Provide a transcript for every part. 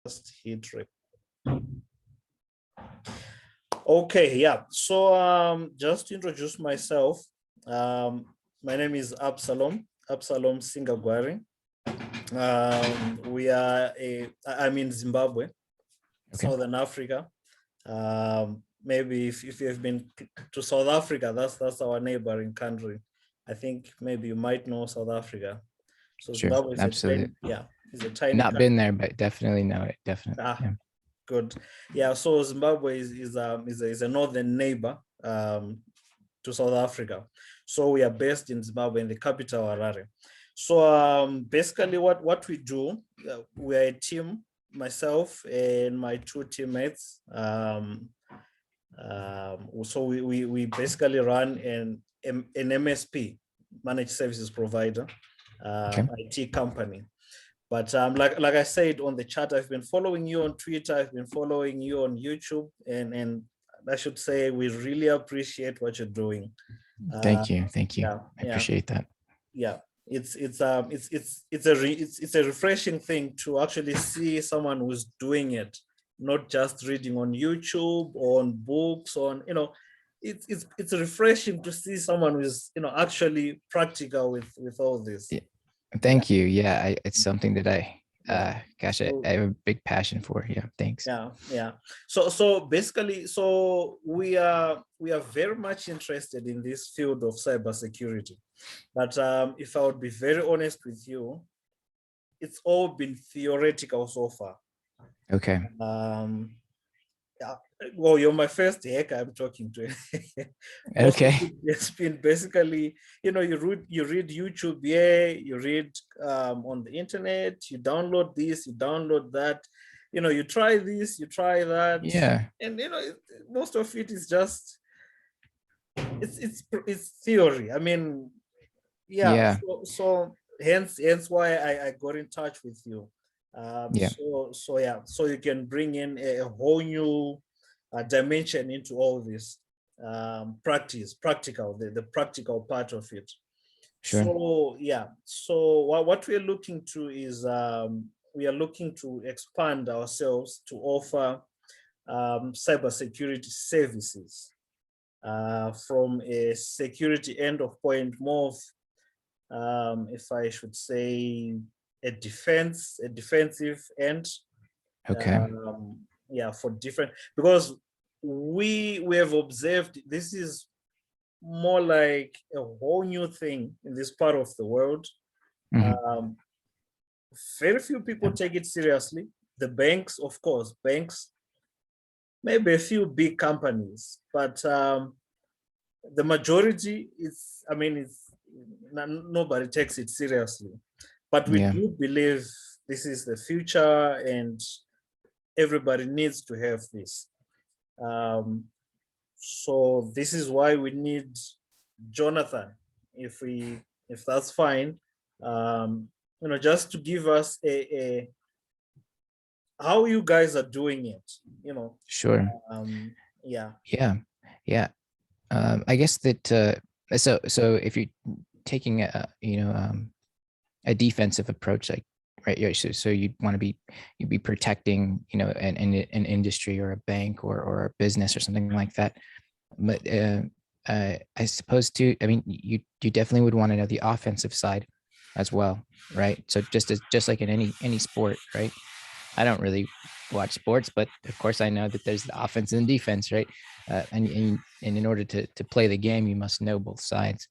Just hit rec. Okay, yeah. So just to introduce myself, my name is Absalom Singagwari. I'm in Zimbabwe, Okay. Southern Africa. Maybe if you've been to South Africa, that's our neighboring country. I think maybe you might know South Africa. So Sure, Zimbabwe is absolutely. it's a tiny Not country. been there, but definitely know it. Definitely. Ah, Yeah. good. Yeah, so Zimbabwe is a northern neighbor to South Africa. So we are based in Zimbabwe in the capital Harare. So basically what we do, we are a team, myself and my two teammates. So we basically run an MSP, managed services provider, Okay. IT company. But like I said on the chat, I've been following you on Twitter, I've been following you on YouTube, and I should say we really appreciate what you're doing. Thank you. Thank you. Yeah, I appreciate that. yeah. It's a refreshing thing to actually see someone who's doing it, not just reading on YouTube or on books. It's refreshing to see someone who's actually practical with all this. Yeah. Thank you. Yeah, it's something that I gosh, I So, have a big passion for. Yeah, thanks. yeah. So basically, we are very much interested in this field of cybersecurity. But if I would be very honest with you, it's all been theoretical so far. Okay. Yeah. Well, you're my first hacker I'm talking to. Okay. It's been basically, you read YouTube, yeah, you read on the internet, you download this, you download that, you try this, you try that, Yeah. and most of it is just it's theory. I mean, yeah. Yeah. So hence why I got in touch with you. Yeah. So you can bring in a whole new dimension into all this practical, the practical part of it. Sure. So yeah, so what we're looking to is we are looking to expand ourselves to offer cybersecurity services from a security end of point, more of if I should say a defensive end. Okay. Yeah, for different, because we have observed this is more like a whole new thing in this part of the world. Mhm. Very few people take it seriously. The banks, of course, maybe a few big companies, but the majority nobody takes it seriously. But we Yeah. do believe this is the future and everybody needs to have this. So this is why we need Jonathan, if that's fine, just to give us a how you guys are doing it, Sure. yeah. Yeah. I guess that so if you're taking a defensive approach, like right, so you'd be protecting an industry or a bank or a business or something like that. But I suppose too, I mean, you definitely would want to know the offensive side as well, right? So just like in any sport, right? I don't really watch sports, but of course I know that there's the offense and defense, right? And in order to play the game, you must know both sides.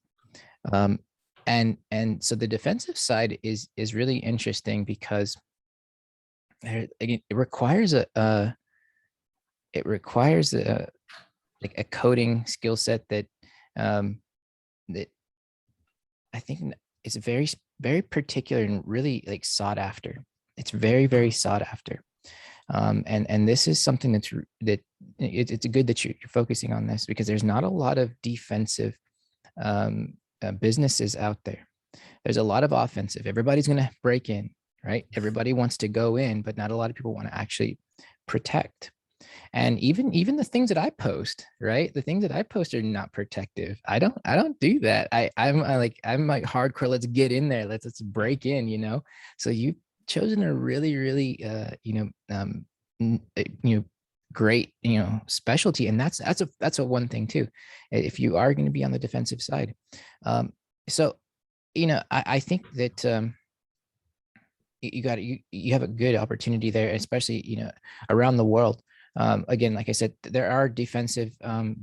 And so the defensive side is really interesting because it requires a like a coding skill set that that I think is very particular and really like sought after. It's very sought after. And this is something it's good that you're focusing on this, because there's not a lot of defensive businesses out there. There's a lot of offensive. Everybody's going to break in, right? Everybody wants to go in, but not a lot of people want to actually protect. And even the things that I post, right? The things that I post are not protective. I don't do that. I'm like hardcore. Let's get in there. Let's break in. So you chosen a really, really, great, specialty. And that's a one thing too, if you are going to be on the defensive side. So, I think that, you have a good opportunity there, especially, around the world. Again, like I said, there are defensive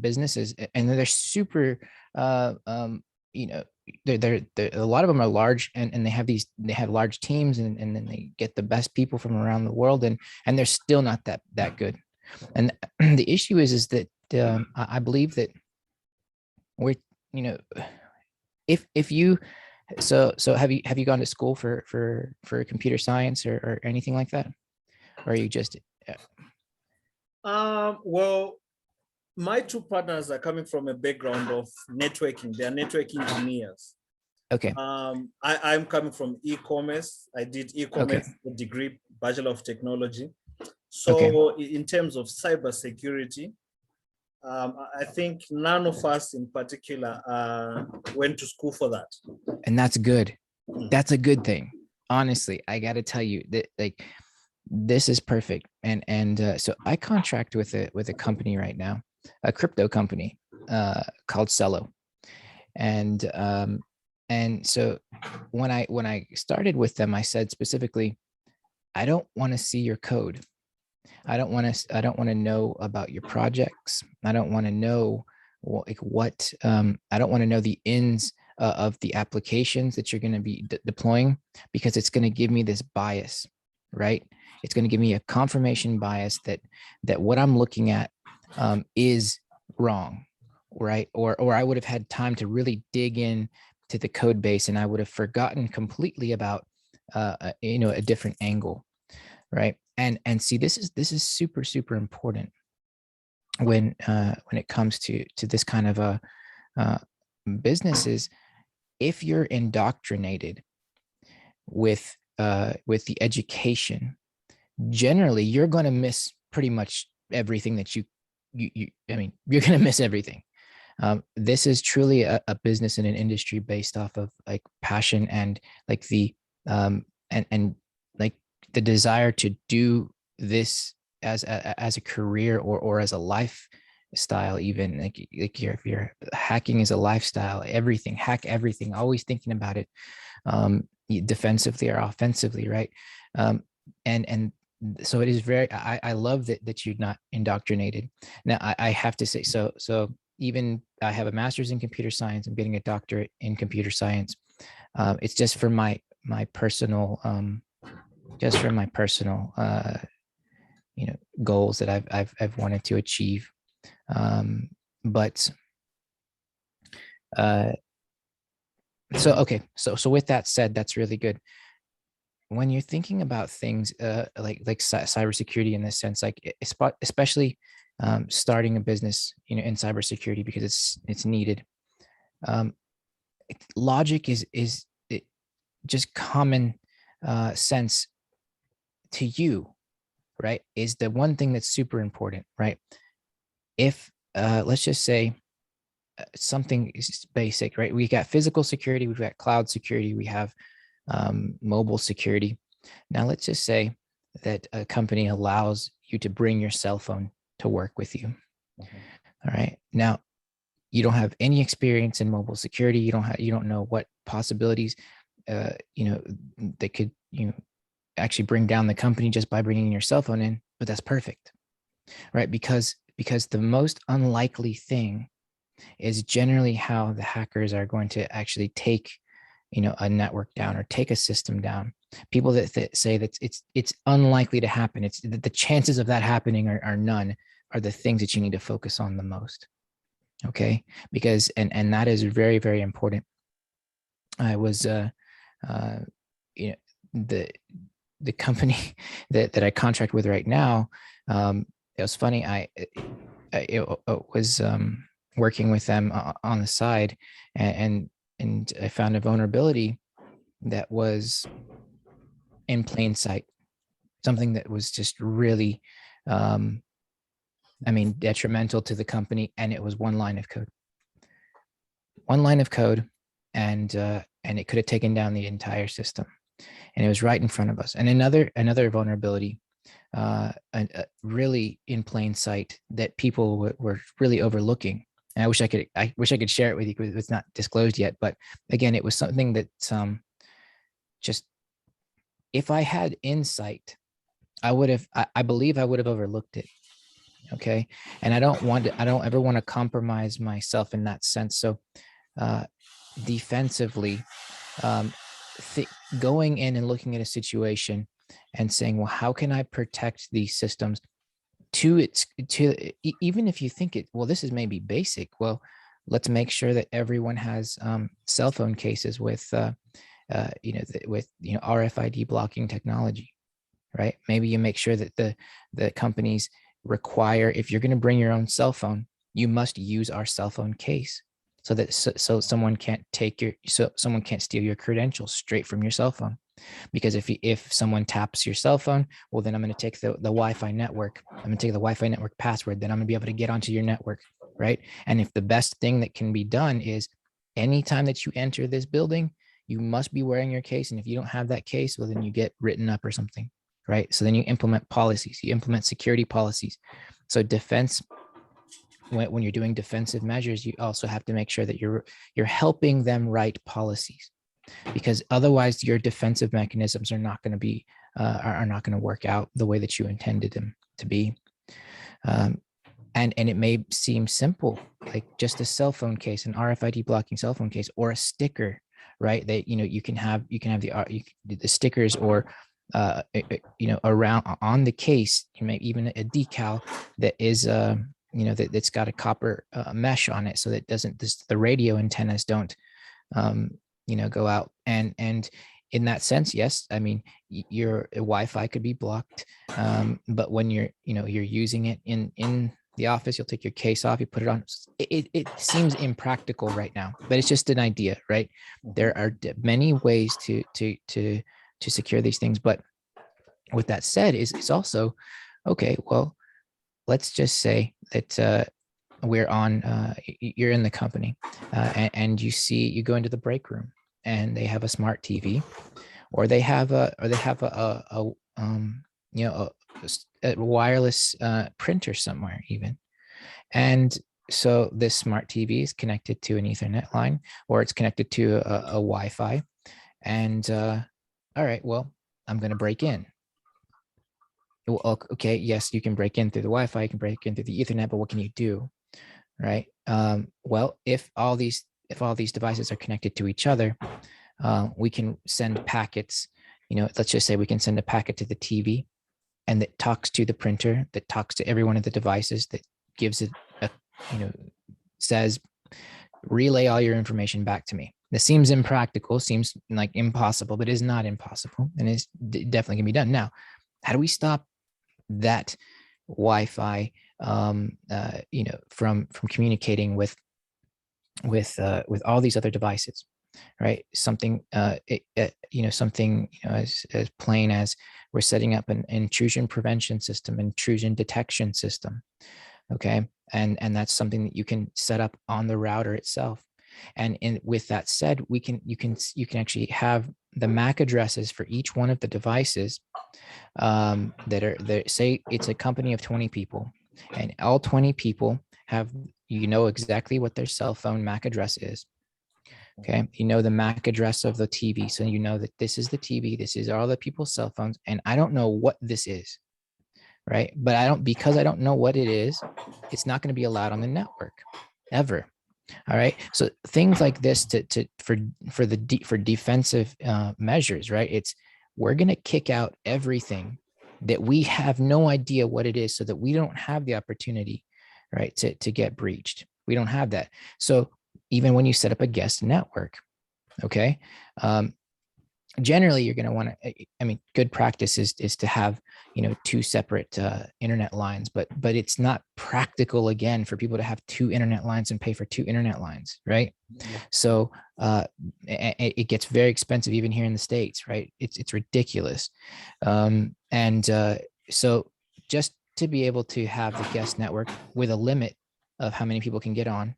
businesses, and they're super, you know, they're a lot of them are large, and they have large teams, and then they get the best people from around the world, and they're still not that good. And the issue is that, I believe that we're, you know, if you, so have you gone to school for computer science or anything like that, or are you just, Well, my two partners are coming from a background of networking. They are networking engineers. okay? I'm coming from e-commerce. I did e-commerce degree, Bachelor of Technology. So in terms of cybersecurity, I think none of us in particular went to school for that. And that's good. That's a good thing. Honestly, I got to tell you that, like, this is perfect. And so I contract with a company right now, a crypto company called Cello. And so when I started with them, I said specifically, I don't want to see your code. I don't want to know about your projects. I don't want to know what I don't want to know the ins of the applications that you're going to be deploying, because it's going to give me this bias, right? It's going to give me a confirmation bias that what I'm looking at is wrong, right? Or I would have had time to really dig in to the code base, and I would have forgotten completely about a different angle, right? And see, this is super, super important when it comes to this kind of a businesses. If you're indoctrinated with the education, generally you're going to miss pretty much everything that you I mean, you're going to miss everything. This is truly a business and an industry based off of like passion and like the and like the desire to do this as a career or as a lifestyle. Even like if you're hacking is a lifestyle, hack everything, always thinking about it, defensively or offensively, right? And so it is very, I love that you're not indoctrinated. Now I have to say, so even I have a master's in computer science. I'm getting a doctorate in computer science. It's just for my personal, goals that I've wanted to achieve. But so okay, so with that said, that's really good. When you're thinking about things like cybersecurity in this sense, like especially starting a business, in cybersecurity, because it's needed. Logic is just common sense to you, right? Is the one thing that's super important, right? If let's just say something is basic, right? We got physical security, we've got cloud security, we have mobile security. Now let's just say that a company allows you to bring your cell phone to work with you. Okay. All right. Now you don't have any experience in mobile security. You don't know what possibilities they could actually bring down the company just by bringing your cell phone in. But that's perfect, right? Because the most unlikely thing is generally how the hackers are going to actually take a network down or take a system down. People that say that it's unlikely to happen, it's the chances of that happening are none, are the things that you need to focus on the most. Okay, because and that is very, very important. I was the company that I contract with right now. It was funny. I was working with them on the side, and I found a vulnerability that was in plain sight, something that was just really, detrimental to the company. And it was one line of code, and it could have taken down the entire system. and it was right in front of us. And another vulnerability, really in plain sight that people were really overlooking. And I wish I could share it with you because it's not disclosed yet. But again, it was something that just, if I had insight, I believe I would have overlooked it. Okay. And I don't ever want to compromise myself in that sense. So defensively, going in and looking at a situation and saying, well, how can I protect these systems even if you think this is maybe basic. Well, let's make sure that everyone has cell phone cases with, RFID blocking technology, right? Maybe you make sure that the companies require, if you're going to bring your own cell phone, you must use our cell phone case so that someone can't someone can't steal your credentials straight from your cell phone. Because if someone taps your cell phone, well, then I'm going to take the Wi-Fi network. I'm going to take the Wi-Fi network password. Then I'm going to be able to get onto your network, right? And if the best thing that can be done is anytime that you enter this building, you must be wearing your case. And if you don't have that case, well, then you get written up or something, right? So then you implement policies, you implement security policies. So defense, when you're doing defensive measures, you also have to make sure that you're helping them write policies, because otherwise your defensive mechanisms are not going to be are not going to work out the way that you intended them to be. And it may seem simple, like just a cell phone case, an RFID blocking cell phone case, or a sticker, right? That you can have the stickers, or around on the case, you may even a decal that is that's got a copper mesh on it, so that the radio antennas don't go out. And in that sense, yes, I mean, your Wi-Fi could be blocked, but when you're using it in the office, you'll take your case off, you put it on. It seems impractical right now, but it's just an idea, right? There are many ways to secure these things. But with that said, it's also okay. Well, let's just say that we're on. You're in the company, and you go into the break room, and they have a smart TV, or they have a wireless printer somewhere even. And so this smart TV is connected to an Ethernet line, or it's connected to a Wi-Fi. And all right, well, I'm going to break in. Well, okay, yes, you can break in through the Wi-Fi, you can break in through the Ethernet, but what can you do, right? Well, if all these devices are connected to each other, we can send packets. Let's just say we can send a packet to the TV, and that talks to the printer, that talks to every one of the devices, that gives it says, relay all your information back to me. This seems impractical, seems like impossible, but it is not impossible, and it's definitely can be done. Now, how do we stop that Wi-Fi, from communicating with all these other devices, right? Something, something as plain as we're setting up an intrusion prevention system, intrusion detection system, okay? And that's something that you can set up on the router itself. And with that said, you can actually have the MAC addresses for each one of the devices that are there. Say it's a company of 20 people, and all 20 people have, exactly what their cell phone MAC address is. Okay. The MAC address of the TV. So that this is the TV, this is all the people's cell phones, and I don't know what this is, right? But because I don't know what it is, it's not going to be allowed on the network ever. All right. So things like this for defensive measures, right? We're going to kick out everything that we have no idea what it is, so that we don't have the opportunity, right, to get breached. We don't have that. So even when you set up a guest network, okay, generally you're going to want to, good practice is to have, two separate internet lines, but it's not practical, again, for people to have two internet lines and pay for two internet lines, right? Yeah. So it gets very expensive even here in the States, right? It's ridiculous. So just to be able to have the guest network with a limit of how many people can get on,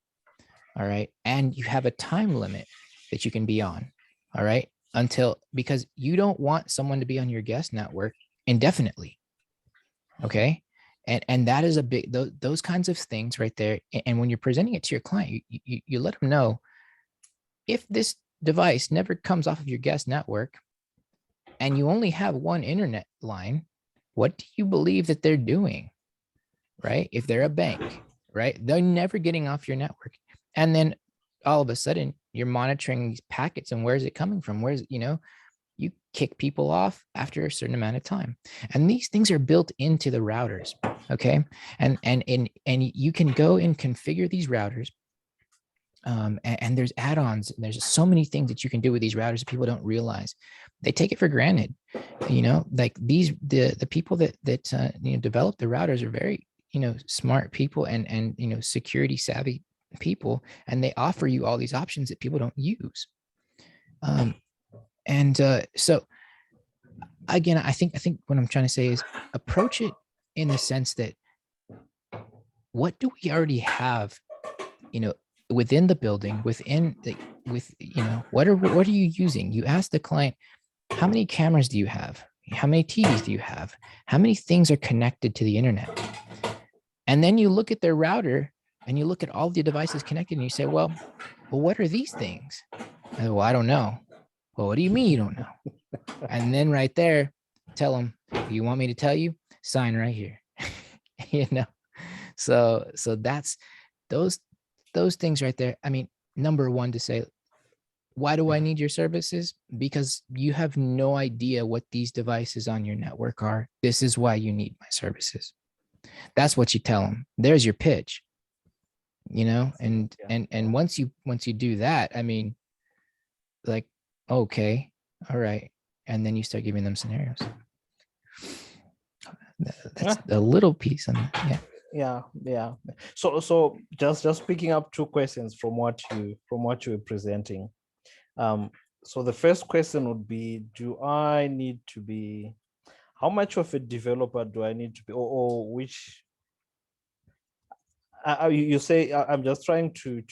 all right, and you have a time limit that you can be on, all right, because you don't want someone to be on your guest network indefinitely. Okay. And that is a big, those kinds of things right there. And when you're presenting it to your client, you let them know, if this device never comes off of your guest network and you only have one internet line, what do you believe that they're doing? Right? If they're a bank, right? They're never getting off your network. And then all of a sudden you're monitoring these packets, and where's it coming from? Where's, you kick people off after a certain amount of time. And these things are built into the routers. Okay. And you can go and configure these routers. And there's add-ons. There's so many things that you can do with these routers that people don't realize. They take it for granted. Like the people that develop the routers are very, smart people and security savvy people, and they offer you all these options that people don't use. So again, I think what I'm trying to say is approach it in the sense that, what do we already have, within the building, what are you using? You ask the client, how many cameras do you have? How many TVs do you have? How many things are connected to the internet? And then you look at their router and you look at all the devices connected and you say, well, what are these things? Well, I don't know. Well, what do you mean you don't know? And then right there, tell them, you want me to tell you? Sign right here. So that's those things right there. I mean, number one, to say, why do I need your services? Because you have no idea what these devices on your network are. This is why you need my services. That's what you tell them. There's your pitch, and once you do that, I mean, like, okay, all right. And then you start giving them scenarios. That's a little piece on that. Yeah. So just picking up two questions from what you were presenting. So the first question would be, how much of a developer do I need to be, or which? You say, I'm just trying to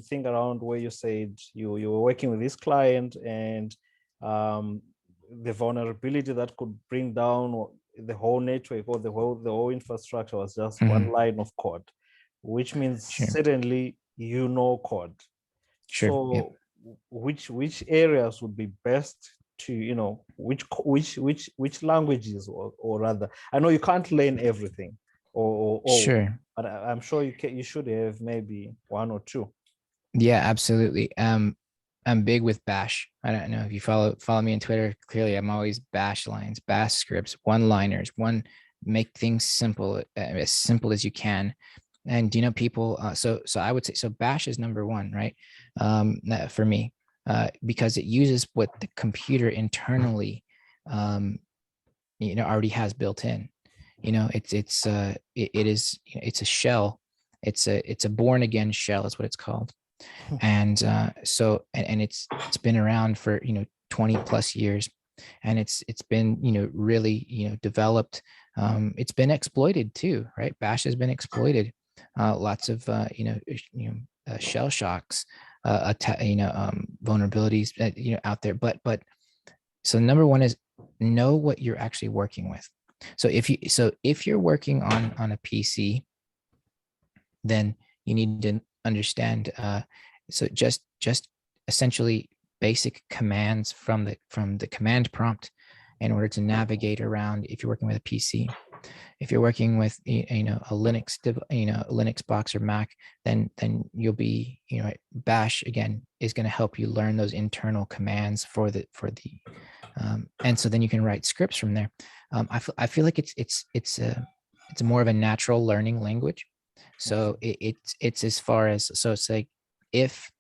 think around where you said you were working with this client, and the vulnerability that could bring down the whole network or the whole infrastructure was just one line of code, which means certainly code. Sure. So Yep. which areas would be best to, which languages, or rather, I know you can't learn everything, or Sure. but I'm sure you should have maybe one or two. Yeah, absolutely. I'm big with Bash. I don't know if you follow me on Twitter. Clearly, I'm always Bash lines, Bash scripts, one-liners, make things simple, as simple as you can. And people, so I would say, so Bash is number one, right? For me, because it uses what the computer internally, already has built in. It's a shell. It's a born again shell is what it's called. And so it's been around for 20 plus years, and it's been really developed. It's been exploited too, right? Bash has been exploited. Lots of shell shocks, vulnerabilities out there. But so number one is, know what you're actually working with. So if you're working on a PC, then you need to understand, so just essentially basic commands from the command prompt in order to navigate around. If you're working with a PC, if you're working with a Linux box or Mac, then you'll be, Bash again is going to help you learn those internal commands for the and so then you can write scripts from there. I feel like it's more of a natural learning language. So it's as far as, so it's like, if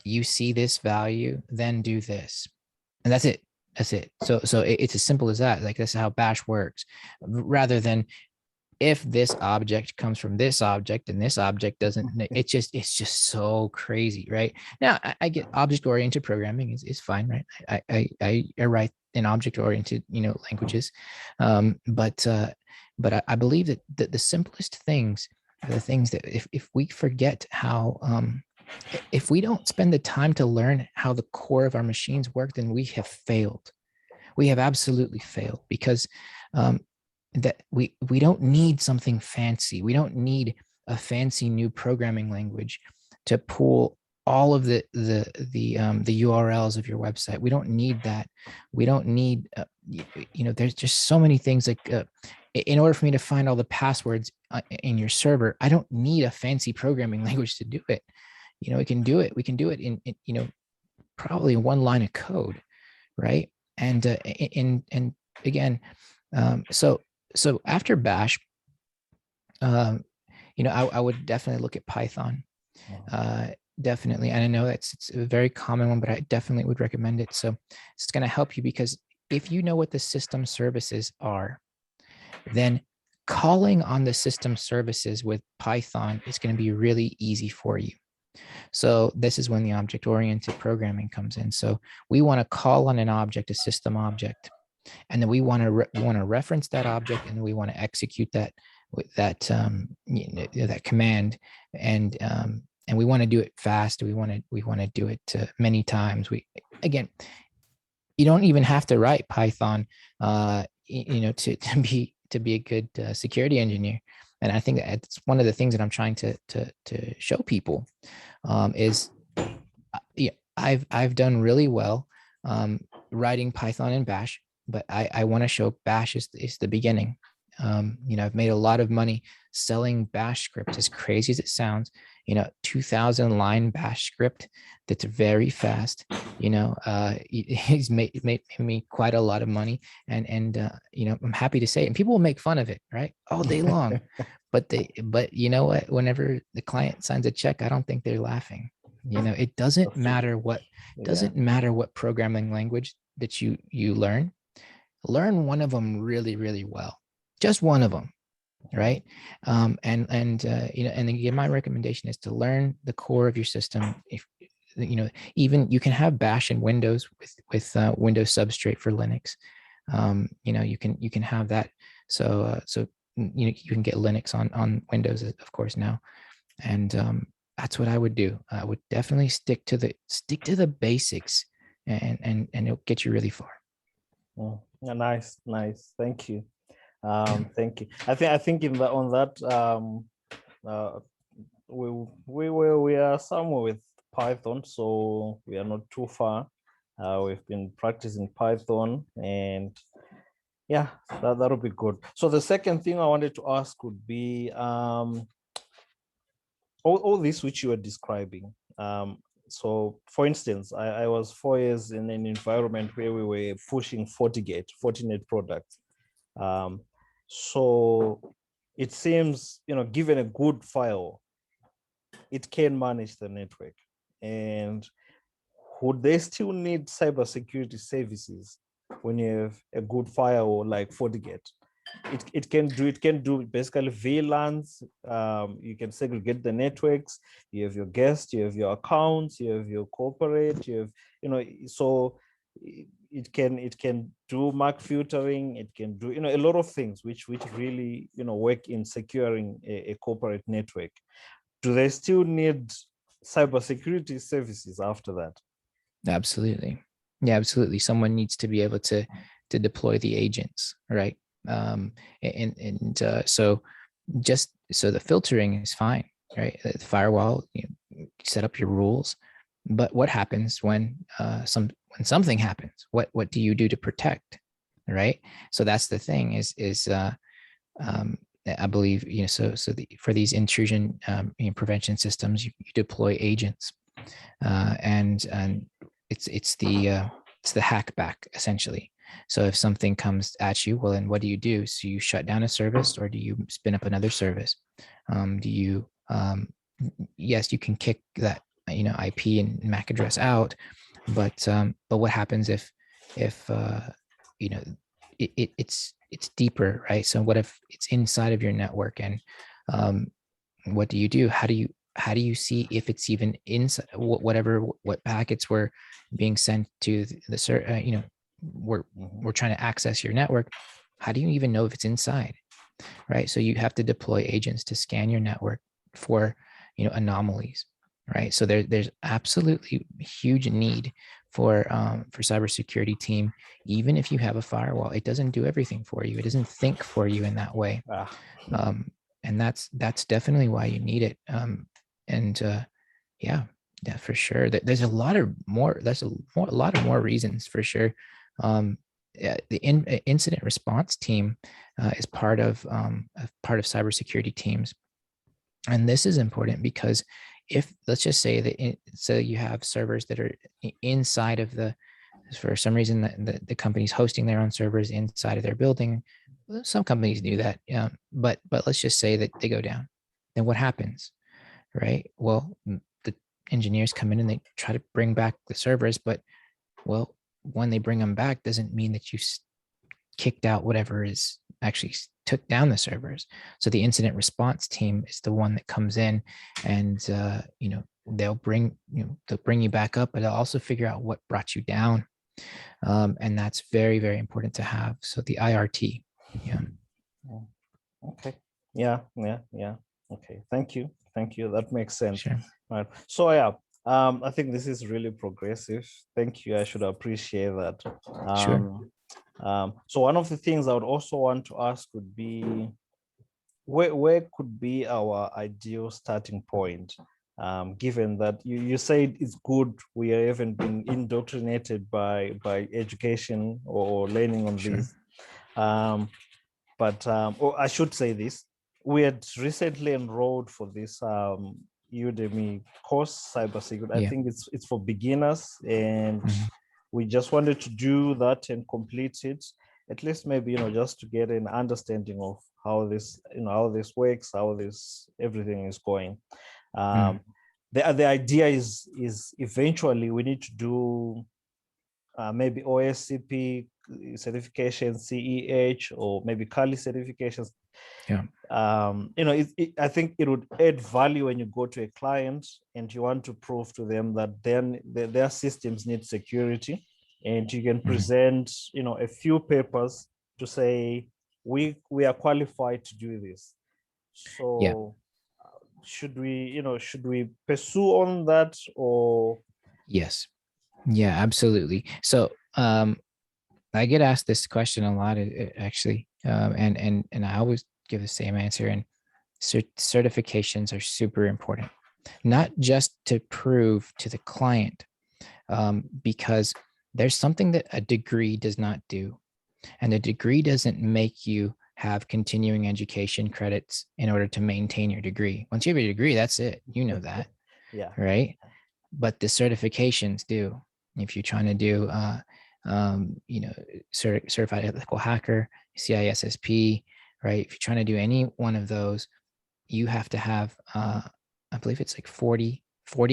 you see this value, then do this, and that's it. So it's as simple as that. Like, that's how Bash works, rather than if this object comes from this object and this object doesn't. It's just so crazy, right? Now I get object-oriented programming is fine, right? I write in object-oriented languages, but I believe that the simplest things are the things that if we forget how If we don't spend the time to learn how the core of our machines work, then we have failed. We have absolutely failed, because that we don't need something fancy. We don't need a fancy new programming language to pull all of the URLs of your website. We don't need that. We don't need there's just so many things, like in order for me to find all the passwords in your server, I don't need a fancy programming language to do it. We can do it. We can do it in probably one line of code, right? And again, so after Bash, I would definitely look at Python. Definitely. And I know it's a very common one, but I definitely would recommend it. So it's going to help you, because if you know what the system services are, then calling on the system services with Python is going to be really easy for you. So this is when the object-oriented programming comes in. So we want to call on an object, a system object, and then we want to reference that object, and we want to execute that with that that command, and we want to do it fast. We want to do it many times. Again, you don't even have to write Python, to be a good security engineer. And I think that's one of the things that I'm trying to show people, is I've done really well writing Python and Bash, but I want to show Bash is the beginning. I've made a lot of money selling Bash scripts, as crazy as it sounds. 2,000 line Bash script that's very fast. He's made me quite a lot of money, and I'm happy to say it. And people will make fun of it, right, all day long. but you know what? Whenever the client signs a check, I don't think they're laughing. It doesn't matter what programming language that you learn. Learn one of them really, really well. Just one of them, right? And again, my recommendation is to learn the core of your system. If even you can have Bash in Windows with Windows Substrate for Linux. You can have that. So you can get Linux on Windows, of course, now. And that's what I would do. I would definitely stick to the basics, and it'll get you really far. Nice. Thank you. Thank you. I think on that we are somewhere with Python, so we are not too far. We've been practicing Python, and yeah, that'll be good. So the second thing I wanted to ask would be all this which you were describing. So for instance, I was 4 years in an environment where we were pushing Fortinet products. So it seems, given a good firewall, it can manage the network. And would they still need cybersecurity services when you have a good firewall like FortiGate? It can do basically VLANs. You can segregate the networks. You have your guests, you have your accounts, you have your corporate, you have, so it can do MAC filtering. It can do, a lot of things which really, work in securing a corporate network. Do they still need cybersecurity services after that? Absolutely. Yeah, absolutely. Someone needs to be able to deploy the agents, right? So the filtering is fine, right? The firewall, you set up your rules, but what happens when something happens? What do you do to protect, right? So that's the thing is I believe, for these intrusion prevention systems, you deploy agents, and it's the hackback, essentially. So if something comes at you, well, then what do you do? So you shut down a service, or do you spin up another service? Yes, you can kick that IP and MAC address out, but what happens if it's deeper, right? So what if it's inside of your network, and what do you do? How do you see if it's even inside what packets were being sent to the we're trying to access your network? How do you even know if it's inside, right? So you have to deploy agents to scan your network for anomalies. right? So there's absolutely huge need for cybersecurity team. Even if you have a firewall, it doesn't do everything for you. It doesn't think for you in that way. Ah, And that's definitely why you need it. And yeah, yeah, for sure. There's a lot of more. A lot of more reasons for sure. The incident response team is part of cybersecurity teams, and this is important because if let's just say that so you have servers that are inside of the for some reason the company's hosting their own servers inside of their building. Some companies do that, but let's just say that they go down. Then what happens, right? Well, the engineers come in and they try to bring back the servers, but well, when they bring them back doesn't mean that you kicked out whatever is actually took down the servers. So the incident response team is the one that comes in and they'll bring you back up, but they'll also figure out what brought you down. And that's very, very important to have. So the IRT. Yeah. okay. Yeah. Okay. Thank you. That makes sense. Sure. Right. So yeah, I think this is really progressive. Thank you. I should appreciate that. Sure. So one of the things I would also want to ask would be, where could be our ideal starting point? Given that you said it's good, we haven't been indoctrinated by education or learning on Sure. this. But I should say this, we had recently enrolled for this Udemy course, cybersecurity. I Yeah. think it's for beginners, and Mhm. we just wanted to do that and complete it, at least maybe, just to get an understanding of how this, how this works, how this everything is going. Mm. The idea is eventually we need to do maybe OSCP certification, CEH, or maybe Kali certifications. Yeah. I think it would add value when you go to a client and you want to prove to them that then their systems need security, and you can present, a few papers to say we are qualified to do this. Yeah. So should we pursue on that, or? Yes. Yeah, absolutely. So I get asked this question a lot, actually, and I always give the same answer. And certifications are super important, not just to prove to the client, because there's something that a degree does not do, and a degree doesn't make you have continuing education credits in order to maintain your degree. Once you have a degree, that's it. You know that, Yeah. right? But the certifications do. If you're trying to do certified ethical hacker, CISSP, right? If you're trying to do any one of those, you have to have I believe it's like 40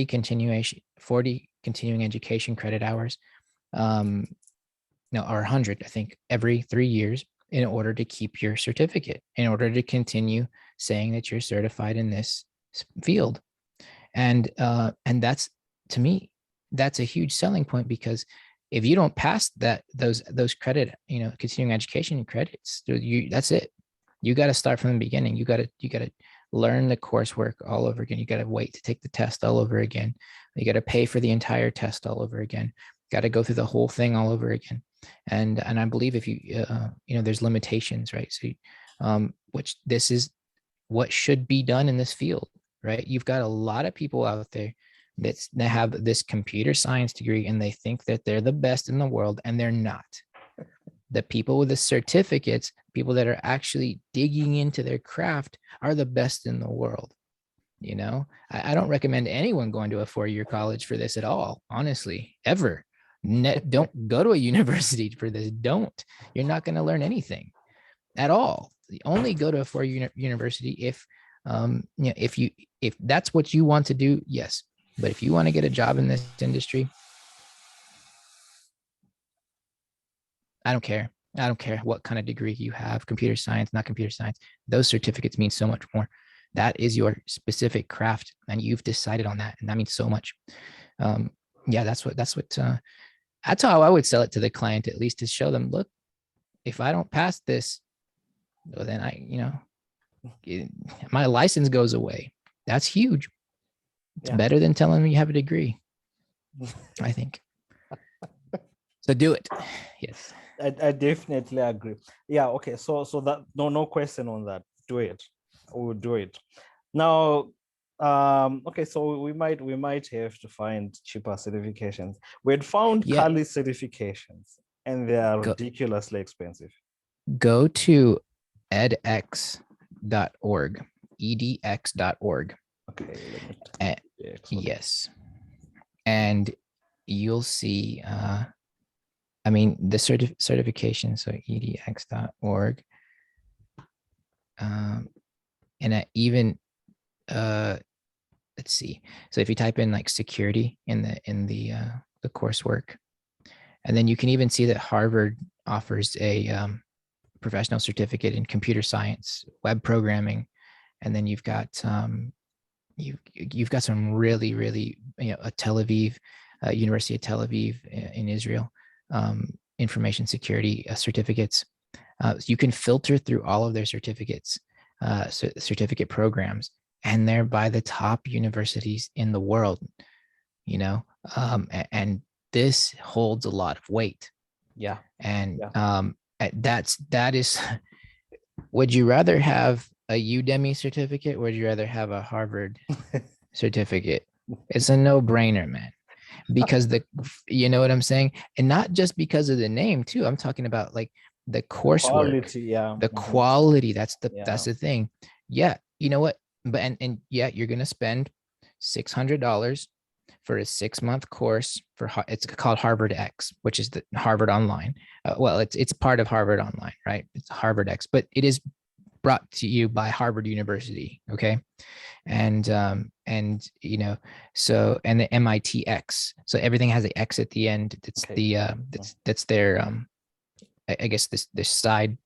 continuing education credit hours, no, or 100, I think, every 3 years, in order to keep your certificate, in order to continue saying that you're certified in this field. And that's, to me, that's a huge selling point, because if you don't pass those credit, continuing education credits, that's it. You got to start from the beginning. You got to learn the coursework all over again. You got to wait to take the test all over again. You got to pay for the entire test all over again. Got to go through the whole thing all over again. And I believe if you there's limitations, right? So which this is what should be done in this field, right? You've got a lot of people out there that have this computer science degree and they think that they're the best in the world, and they're not. The people with the certificates, people that are actually digging into their craft, are the best in the world. I don't recommend anyone going to a 4-year college for this at all, honestly, ever. Don't go to a university for this. Don't. You're not going to learn anything at all. Only go to a 4-year university if if that's what you want to do. Yes, but if you want to get a job in this industry, I don't care. I don't care what kind of degree you have, computer science, not computer science. Those certificates mean so much more. That is your specific craft, and you've decided on that, and that means so much. Yeah, that's how I would sell it to the client, at least, to show them, look, if I don't pass this, well, then my license goes away. That's huge. It's Yeah. better than telling me you have a degree, I think. So do it. Yes. I definitely agree. Yeah, okay. So that no question on that. Do it. We'll do it. Now, okay, so we might have to find cheaper certifications. We had found Yeah. Kali certifications and they are Go, ridiculously expensive. go to edx.org, edx.org. Okay, let me Eh, check. yes. And you'll see, I mean, the certification, so edx.org. And even, let's see. So if you type in like security in the coursework, and then you can even see that Harvard offers a professional certificate in computer science, web programming, and then you've got you've got some really a Tel Aviv, University of Tel Aviv in Israel, information security certificates. So you can filter through all of their certificates, certificate programs, and they're by the top universities in the world. You know, and this holds a lot of weight. Yeah. And Yeah. that is. Would you rather have a Udemy certificate, or would you rather have a Harvard certificate? It's a no-brainer, man. Because you know what I'm saying? And not just because of the name too. I'm talking about like the coursework, Quality, yeah. the quality. That's Yeah. the thing. Yeah, you know what? But and yeah, you're gonna spend $600 for a 6-month course for it's called Harvard X, which is the Harvard Online. Well, it's part of Harvard Online, right? It's Harvard X, but it is brought to you by Harvard University. Okay. And you know, so and the MIT X. So everything has the X at the end. It's Okay. the that's their I guess this side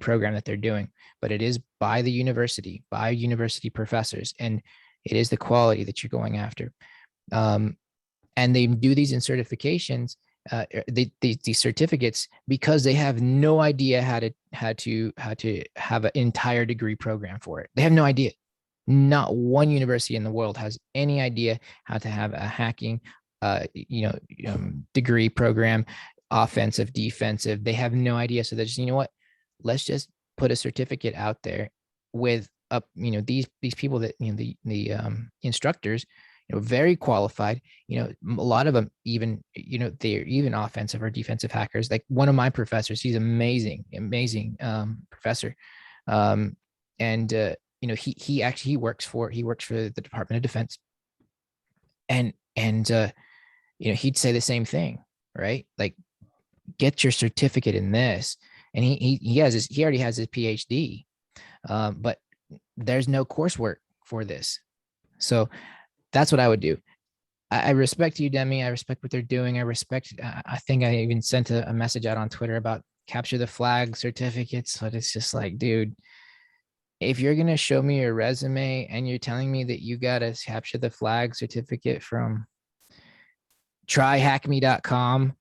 program that they're doing, but it is by the university, by university professors, and it is the quality that you're going after. And they do these in certifications, these certificates, because they have no idea how to have an entire degree program for it. They have no idea. Not one university in the world has any idea how to have a hacking, degree program, offensive, defensive. They have no idea. So they're just, you know what? Let's just put a certificate out there with these people that the instructors, very qualified, a lot of them even, they're even offensive or defensive hackers. Like one of my professors, he's amazing professor. And he actually he works for the Department of Defense. And he'd say the same thing, right? Like, get your certificate in this. And he already has his PhD, but there's no coursework for this. So that's what I would do. I respect Udemy. I respect what they're doing. I think I even sent a message out on Twitter about capture the flag certificates, but it's just like, dude, if you're going to show me your resume and you're telling me that you got a capture the flag certificate from tryhackme.com,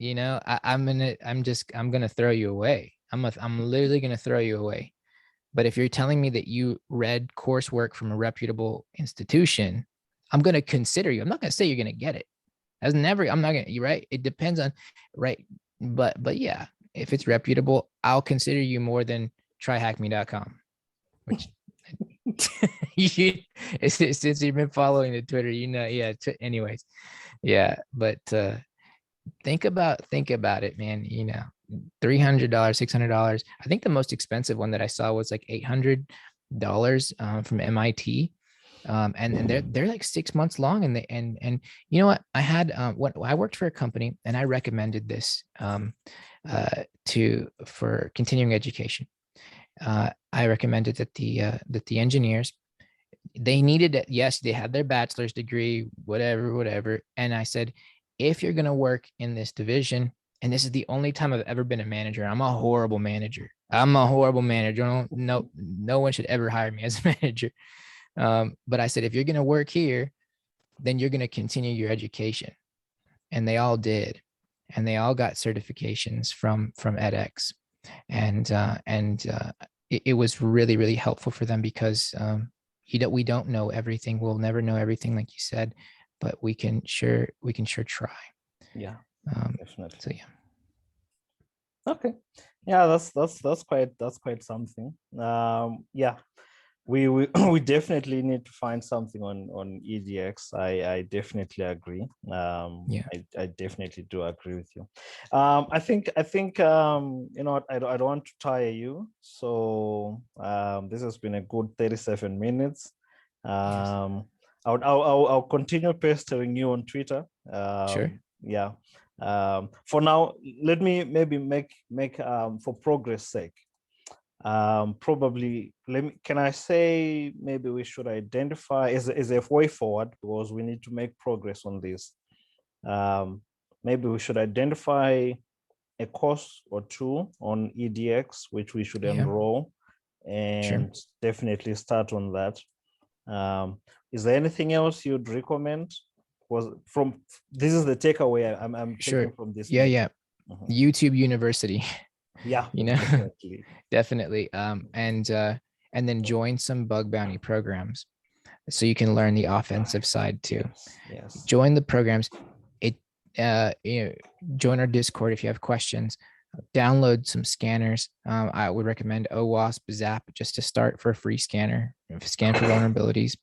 I'm going to throw you away. I'm literally going to throw you away. But if you're telling me that you read coursework from a reputable institution, I'm going to consider you. I'm not going to say you're going to get it. I'm not going to, you're right. It depends on, right. But yeah, if it's reputable, I'll consider you more than tryhackme.com, which since you've been following the Twitter, yeah. Anyways. Yeah. But, think about it, man. $300, $600. I think the most expensive one that I saw was like $800 from MIT. And they're like 6 months long. And you know what? I had I worked for a company, and I recommended this for continuing education. I recommended that the engineers, they needed it. Yes, they had their bachelor's degree, whatever. And I said, if you're going to work in this division, and this is the only time I've ever been a manager, I'm a horrible manager. No one should ever hire me as a manager. But I said, if you're going to work here, then you're going to continue your education. And they all did. And they all got certifications from edX. And it was really, really helpful for them because we don't know everything. We'll never know everything, like you said, but we can sure try. Yeah, Um, definitely. so yeah. Okay. Yeah, that's quite something. Yeah, we we definitely need to find something on EDX. I definitely agree. Yeah. I definitely do agree with you. I think you know what, I don't want to tire you. So this has been a good 37 minutes. Yes. I'll continue pestering you on Twitter. Sure. Yeah. For now, let me maybe make for progress sake. Probably can I say maybe we should identify as a way forward, because we need to make progress on this. Maybe we should identify a course or two on EDX which we should Yeah. enroll, Sure. and definitely start on that. Is there anything else you'd recommend? Was from This is the takeaway I'm Sure. taking from this Yeah. meeting. Yeah. YouTube University, Yeah, you know, definitely. definitely. And then join some bug bounty programs so you can learn the offensive side too. Yes. Join the programs. It, you know, join our Discord if you have questions. Download some scanners. I would recommend OWASP, Zap, just to start for a free scanner, scan for vulnerabilities,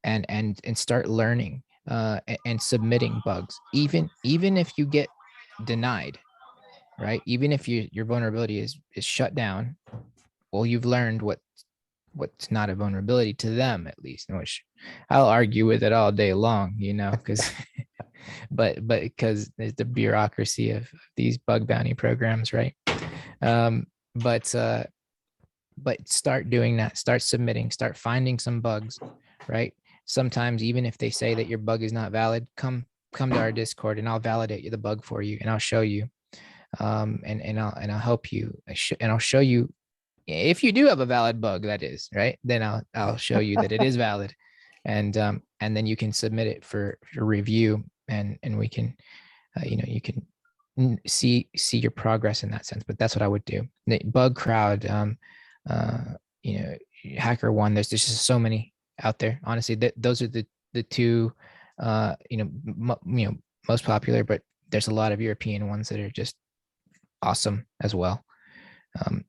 and start learning and submitting bugs. Even if you get denied, right? Even if your vulnerability is shut down, well, you've learned what's not a vulnerability to them, at least, which I'll argue with it all day long, because but because there's the bureaucracy of these bug bounty programs, right? um but start doing that, start submitting, start finding some bugs, right? Sometimes even if they say that your bug is not valid, come to our Discord and I'll validate the bug for you, and I'll show you, and I'll help you, and I'll show you if you do have a valid bug, that is, right, then I'll show you that it is valid, and then you can submit it for review, and we can, you can see your progress in that sense. But that's what I would do. The Bug Crowd, uh, HackerOne. There's just so many out there. Honestly, those are the two, most popular. But there's a lot of European ones that are just awesome as well.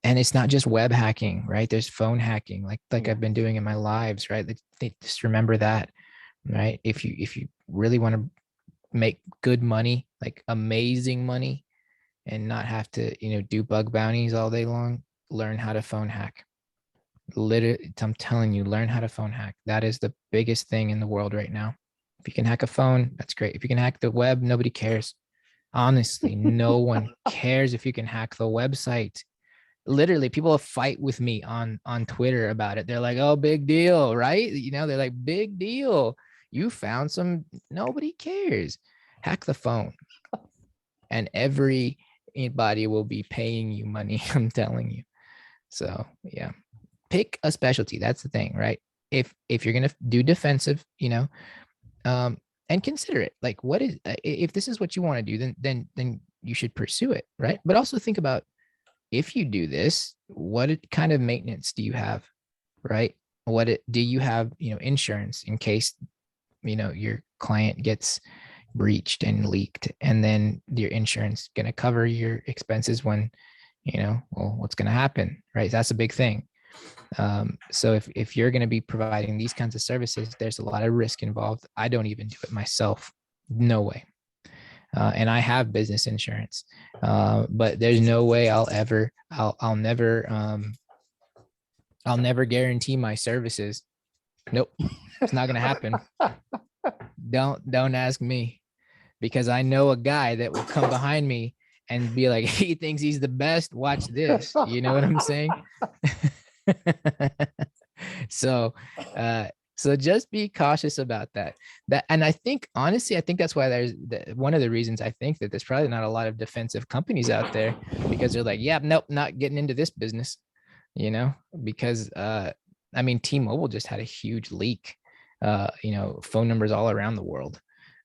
And it's not just web hacking, right? There's phone hacking, like I've been doing in my lives, right? Just remember that, right? If you really want to make good money, like amazing money, and not have to, do bug bounties all day long, learn how to phone hack. Literally, I'm telling you, learn how to phone hack. That is the biggest thing in the world right now. If you can hack a phone, that's great. If you can hack the web, nobody cares. Honestly, no one cares if you can hack the website. Literally, people will fight with me on Twitter about it. They're like, "Oh, big deal," right? They're like, "Big deal. You found some." Nobody cares. Hack the phone, and everybody will be paying you money. I'm telling you. So yeah, pick a specialty. That's the thing, right? If you're gonna do defensive, and consider it. Like, what is, if this is what you want to do, then you should pursue it, right? But also think about, if you do this, what kind of maintenance do you have, right? Do you have, insurance in case, your client gets breached and leaked, and then your insurance going to cover your expenses when, well, what's going to happen, right? That's a big thing. So if you're going to be providing these kinds of services, there's a lot of risk involved. I don't even do it myself. No way. And I have business insurance, but there's no way I'll never guarantee my services. Nope, it's not gonna happen. Don't ask me, because I know a guy that will come behind me and be like, he thinks he's the best. Watch this. You know what I'm saying? So, so just be cautious about that. And I think, honestly, I think that's why there's one of the reasons I think that there's probably not a lot of defensive companies out there, because they're like, yeah, nope, not getting into this business, because I mean, T-Mobile just had a huge leak, phone numbers all around the world.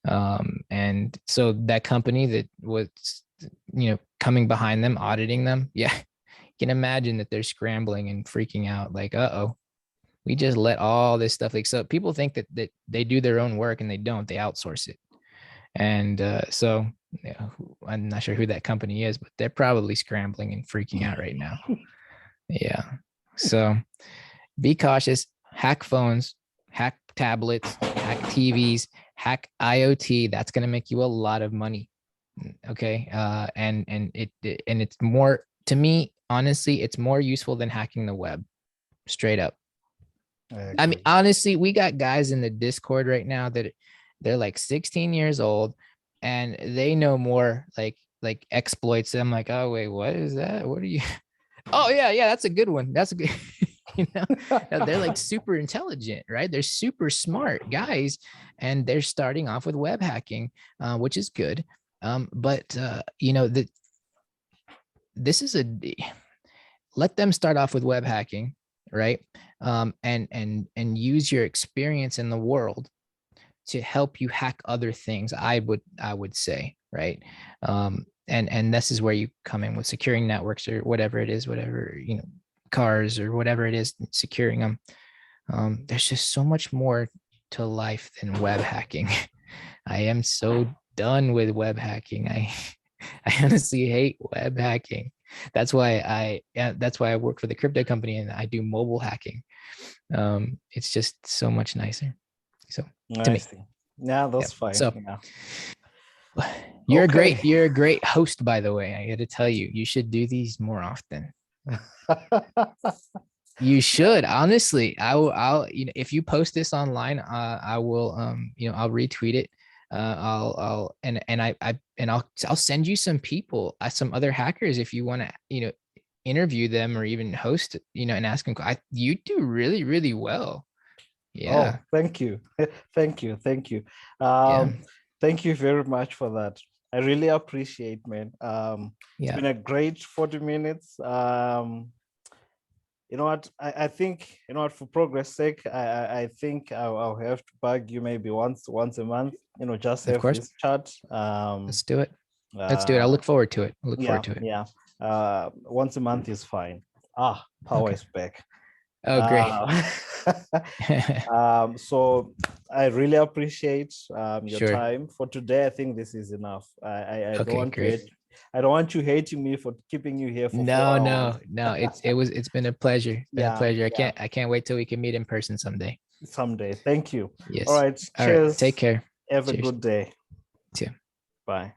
And so that company that was, coming behind them, auditing them, yeah, you can imagine that they're scrambling and freaking out, like, uh-oh, We just let all this stuff, like, so people think that they do their own work and they don't, they outsource it. And so yeah, I'm not sure who that company is, but they're probably scrambling and freaking out right now. Yeah. So be cautious, hack phones, hack tablets, hack TVs, hack IoT. That's going to make you a lot of money. Okay. And it's more, to me, honestly, it's more useful than hacking the web, straight up. I mean, honestly, we got guys in the Discord right now that they're like 16 years old and they know more like exploits. I'm like, oh wait, what is that? What are you? Oh yeah, that's a good one. That's a good, you know, they're like super intelligent, right? They're super smart guys, and they're starting off with web hacking, which is good. But you know, this is let them start off with web hacking, right? And use your experience in the world to help you hack other things. I would say, right? And this is where you come in with securing networks or whatever it is, whatever, you know, cars or whatever it is, securing them. There's just so much more to life than web hacking. I am so done with web hacking. I honestly hate web hacking. That's why I work for the crypto company and I do mobile hacking. It's just so much nicer. So to me, yeah, that's fine. So yeah. You're a great host, by the way. I got to tell you, you should do these more often. You should, honestly. I'll you know, if you post this online, I will you know, I'll retweet it. I'll send you some people, some other hackers, if you want to, you know, interview them or even host, you know, and ask them. You do really, really well. Yeah. Oh, thank you. Thank you. Yeah. Thank you very much for that. I really appreciate, man. It's been a great 40 minutes. You know what? I think, you know what, for progress sake, I think I'll have to bug you maybe once a month, you know, just have this chat. Let's do it. I'll look forward to it. Yeah. Once a month is fine. Power is back. Oh, great. So I really appreciate your time for today. I think this is enough. I don't want you hating me for keeping you here for 4 hours. No. It's been a pleasure. I can't wait till we can meet in person someday. Thank you. Yes. All right. Cheers. Take care. Have a good day. Too. Bye.